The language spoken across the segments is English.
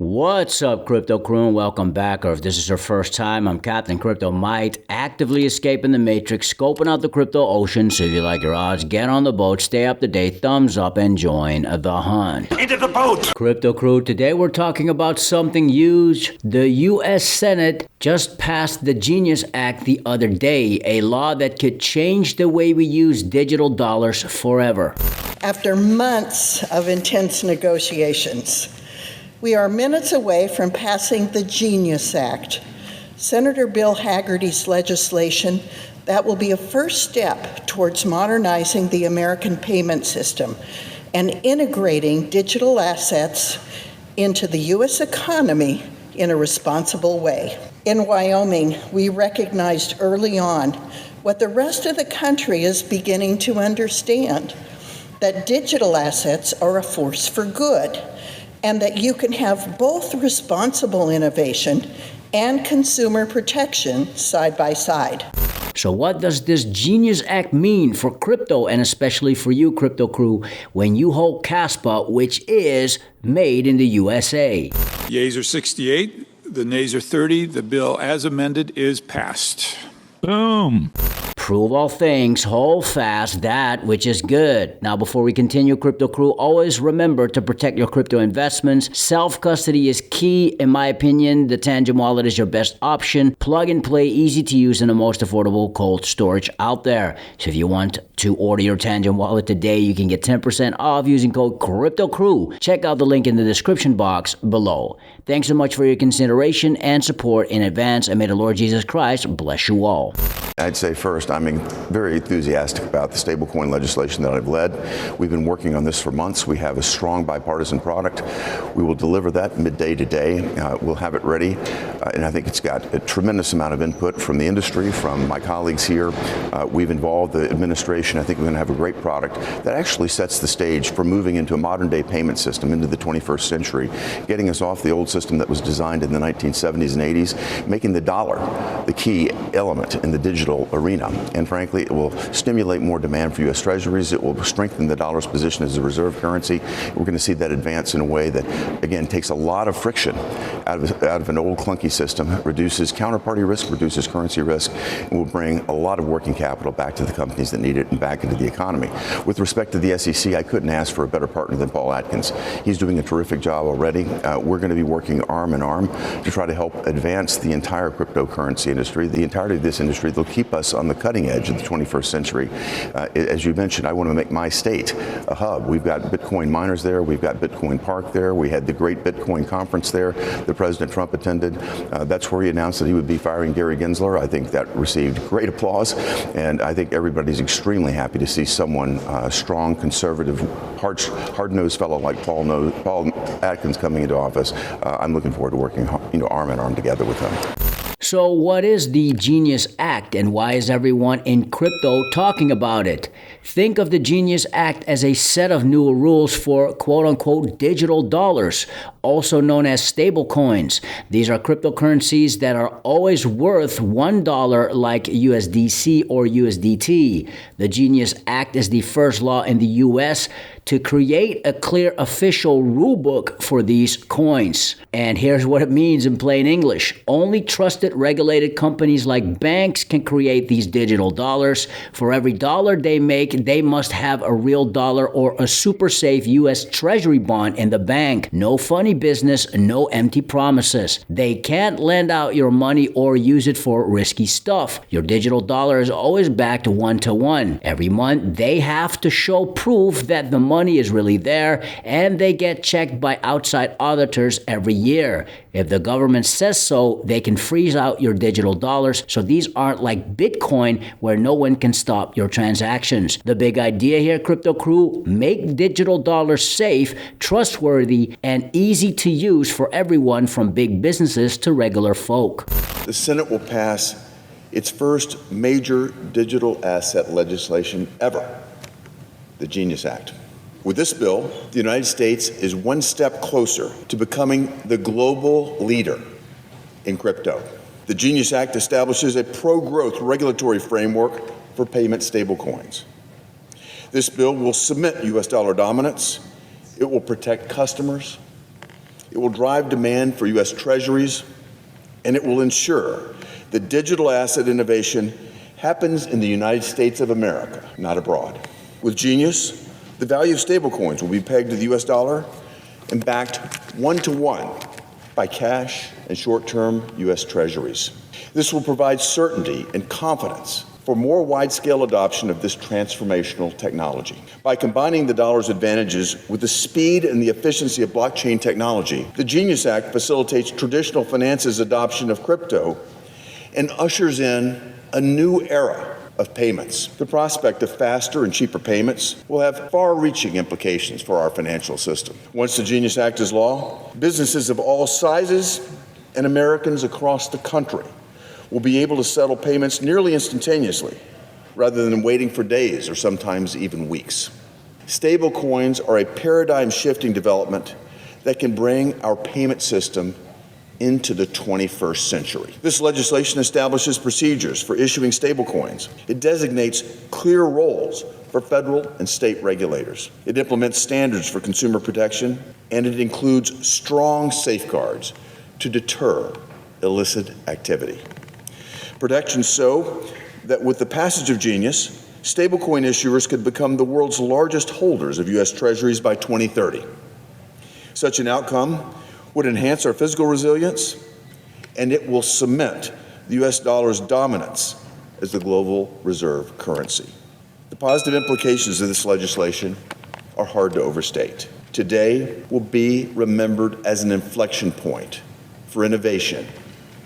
What's up, Crypto Crew, and welcome back. Or if this is your first time, I'm Captain Crypto Mite, actively escaping the matrix, scoping out the crypto ocean. So if you like your odds, get on the boat, stay up to date, thumbs up, and join the hunt. Into the boat! Crypto Crew, today we're talking about something huge. The U.S. Senate just passed the Genius Act the other day, a law that could change the way we use digital dollars forever. After months of intense negotiations, we are minutes away from passing the Genius Act. Senator Bill Hagerty's legislation that will be a first step towards modernizing the American payment system and integrating digital assets into the U.S. economy in a responsible way. In Wyoming, we recognized early on what the rest of the country is beginning to understand, that digital assets are a force for good, and that you can have both responsible innovation and consumer protection side by side. So what does this Genius Act mean for crypto, and especially for you, Crypto Crew, when you hold Kaspa, which is made in the USA? Yeas are 68, the nays are 30. The bill as amended is passed. Boom. Prove all things, hold fast that which is good. Now, before we continue, Crypto Crew, always remember to protect your crypto investments. Self-custody is key, in my opinion. The Tangent Wallet is your best option. Plug and play, easy to use, and the most affordable cold storage out there. So if you want to order your Tangent Wallet today, you can get 10% off using code CryptoCrew. Check out the link in the description box below. Thanks so much for your consideration and support in advance, and may the Lord Jesus Christ bless you all. I'd say first, I'm very enthusiastic about the stablecoin legislation that I've led. We've been working on this for months. We have a strong bipartisan product. We will deliver that midday today. We'll have it ready. And I think it's got a tremendous amount of input from the industry, from my colleagues here. We've involved the administration. I think we're going to have a great product that actually sets the stage for moving into a modern day payment system into the 21st century, getting us off the old system that was designed in the 1970s and 80s, making the dollar the key element in the digital arena. And frankly, it will stimulate more demand for U.S. Treasuries. It will strengthen the dollar's position as a reserve currency. We're going to see that advance in a way that, again, takes a lot of friction out of an old clunky system, reduces counterparty risk, reduces currency risk, and will bring a lot of working capital back to the companies that need it and back into the economy. With respect to the SEC, I couldn't ask for a better partner than Paul Atkins. He's doing a terrific job already. We're going to be working arm in arm to try to help advance the entire cryptocurrency industry, the entirety of this industry. They'll keep us on the cutting edge of the 21st century. As you mentioned, I want to make my state a hub. We've got Bitcoin miners there. We've got Bitcoin Park there. We had the great Bitcoin conference there that President Trump attended. That's where he announced that he would be firing Gary Gensler. I think that received great applause, and I think everybody's extremely happy to see someone strong, conservative, hard-nosed fellow like Paul Atkins coming into office. I'm looking forward to working, arm in arm together with him. So what is the Genius Act, and why is everyone in crypto talking about it? Think of the Genius Act as a set of new rules for quote-unquote digital dollars, also known as stablecoins. These are cryptocurrencies that are always worth $1 like USDC or USDT. The Genius Act is the first law in the U.S. to create a clear official rulebook for these coins. And here's what it means in plain English. Only trusted regulated companies like banks can create these digital dollars. For every dollar they make, they must have a real dollar or a super safe U.S. Treasury bond in the bank. No funny business, no empty promises. They can't lend out your money or use it for risky stuff. Your digital dollar is always backed 1-to-1. Every month, they have to show proof that the money is really there, and they get checked by outside auditors every year. If the government says so, they can freeze out your digital dollars. So these aren't like Bitcoin, where no one can stop your transactions. The big idea here, Crypto Crew, make digital dollars safe, trustworthy, and easy to use for everyone from big businesses to regular folk. The Senate will pass its first major digital asset legislation ever, the Genius Act. With this bill, the United States is one step closer to becoming the global leader in crypto. The Genius Act establishes a pro-growth regulatory framework for payment stablecoins. This bill will cement U.S. dollar dominance. It will protect customers. It will drive demand for U.S. Treasuries, and it will ensure that digital asset innovation happens in the United States of America, not abroad. With Genius, the value of stablecoins will be pegged to the U.S. dollar and backed one-to-one by cash and short-term U.S. Treasuries. This will provide certainty and confidence for more wide-scale adoption of this transformational technology. By combining the dollar's advantages with the speed and the efficiency of blockchain technology, the Genius Act facilitates traditional finance's adoption of crypto and ushers in a new era of payments. The prospect of faster and cheaper payments will have far-reaching implications for our financial system. Once the Genius Act is law, businesses of all sizes and Americans across the country will be able to settle payments nearly instantaneously, rather than waiting for days or sometimes even weeks. Stablecoins are a paradigm-shifting development that can bring our payment system into the 21st century. This legislation establishes procedures for issuing stablecoins. It designates clear roles for federal and state regulators. It implements standards for consumer protection, and it includes strong safeguards to deter illicit activity. Protections so that with the passage of Genius, stablecoin issuers could become the world's largest holders of U.S. Treasuries by 2030. Such an outcome would enhance our physical resilience, and it will cement the U.S. dollar's dominance as the global reserve currency. The positive implications of this legislation are hard to overstate. Today will be remembered as an inflection point for innovation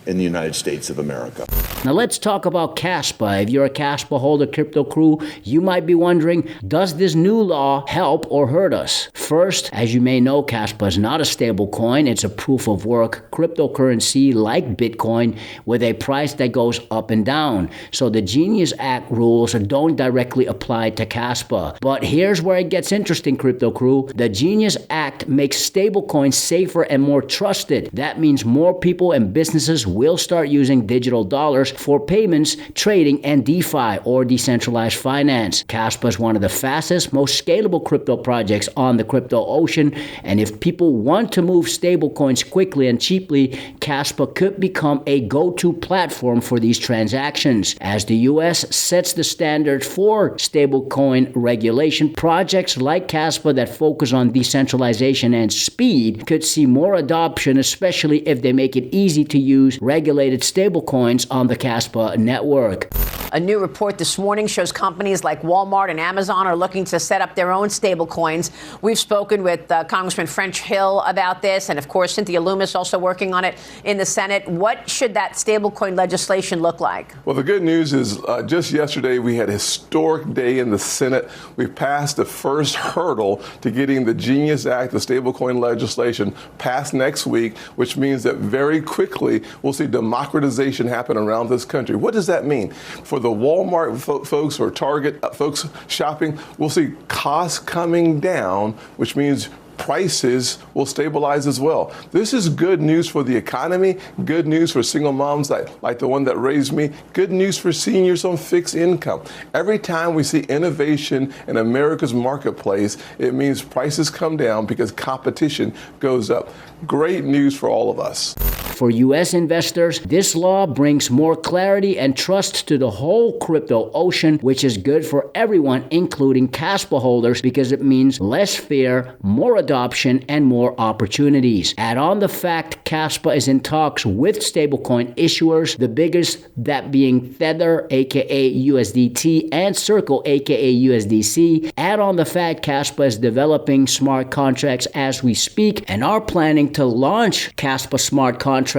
in the United States of America. Now let's talk about Kaspa. If you're a Kaspa holder, crypto crew, you might be wondering, does this new law help or hurt us? First, as you may know, Kaspa is not a stable coin. It's a proof of work cryptocurrency like Bitcoin with a price that goes up and down. So the Genius Act rules don't directly apply to Kaspa. But here's where it gets interesting, crypto crew. The Genius Act makes stablecoins safer and more trusted. That means more people and businesses will start using digital dollars for payments, trading, and DeFi, or decentralized finance. Kaspa is one of the fastest, most scalable crypto projects on the crypto ocean, and if people want to move stablecoins quickly and cheaply, Kaspa could become a go-to platform for these transactions. As the US sets the standard for stablecoin regulation, projects like Kaspa that focus on decentralization and speed could see more adoption, especially if they make it easy to use regulated stablecoins on the Caspa network. A new report this morning shows companies like Walmart and Amazon are looking to set up their own stablecoins. We've spoken with Congressman French Hill about this, and of course Cynthia Lummis also working on it in the Senate. What should that stablecoin legislation look like? Well, the good news is just yesterday we had a historic day in the Senate. We passed the first hurdle to getting the Genius Act, the stablecoin legislation, passed next week, which means that very quickly we'll see democratization happen around this country. What does that mean? For the Walmart folks or Target folks shopping, we'll see costs coming down, which means prices will stabilize as well. This is good news for the economy, good news for single moms like the one that raised me, good news for seniors on fixed income. Every time we see innovation in America's marketplace, it means prices come down because competition goes up. Great news for all of us. For U.S. investors, this law brings more clarity and trust to the whole crypto ocean, which is good for everyone, including Kaspa holders, because it means less fear, more adoption, and more opportunities. Add on the fact Kaspa is in talks with stablecoin issuers, the biggest that being Tether, aka USDT, and Circle, aka USDC. Add on the fact Kaspa is developing smart contracts as we speak and are planning to launch Kaspa smart contracts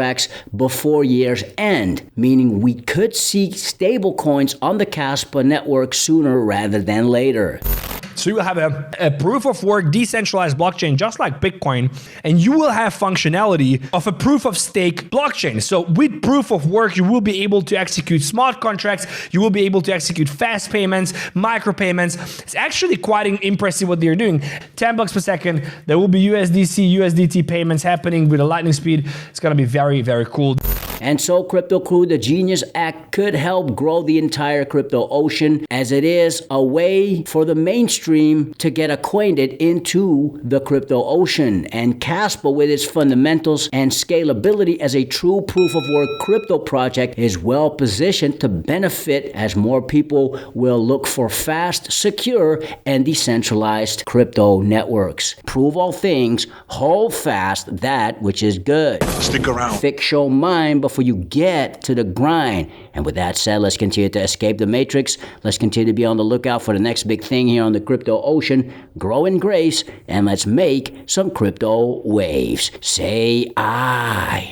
before year's end, meaning we could see stablecoins on the Kaspa network sooner rather than later. So you will have a proof of work decentralized blockchain just like Bitcoin, and you will have functionality of a proof of stake blockchain. So with proof of work, you will be able to execute smart contracts, you will be able to execute fast payments, micropayments. It's actually quite impressive what they're doing. $10 per second, there will be USDC, USDT payments happening with a lightning speed. It's gonna be very, very cool. And so, crypto crew, the Genius Act could help grow the entire crypto ocean as it is a way for the mainstream to get acquainted into the crypto ocean. And Caspa, with its fundamentals and scalability as a true proof-of-work crypto project, is well positioned to benefit as more people will look for fast, secure, and decentralized crypto networks. Prove all things, hold fast that which is good. Stick around. Fix your mind before you get to the grind. And with that said, let's continue to escape the matrix. Let's continue to be on the lookout for the next big thing here on the crypto ocean. Grow in grace, and let's make some crypto waves. Say aye.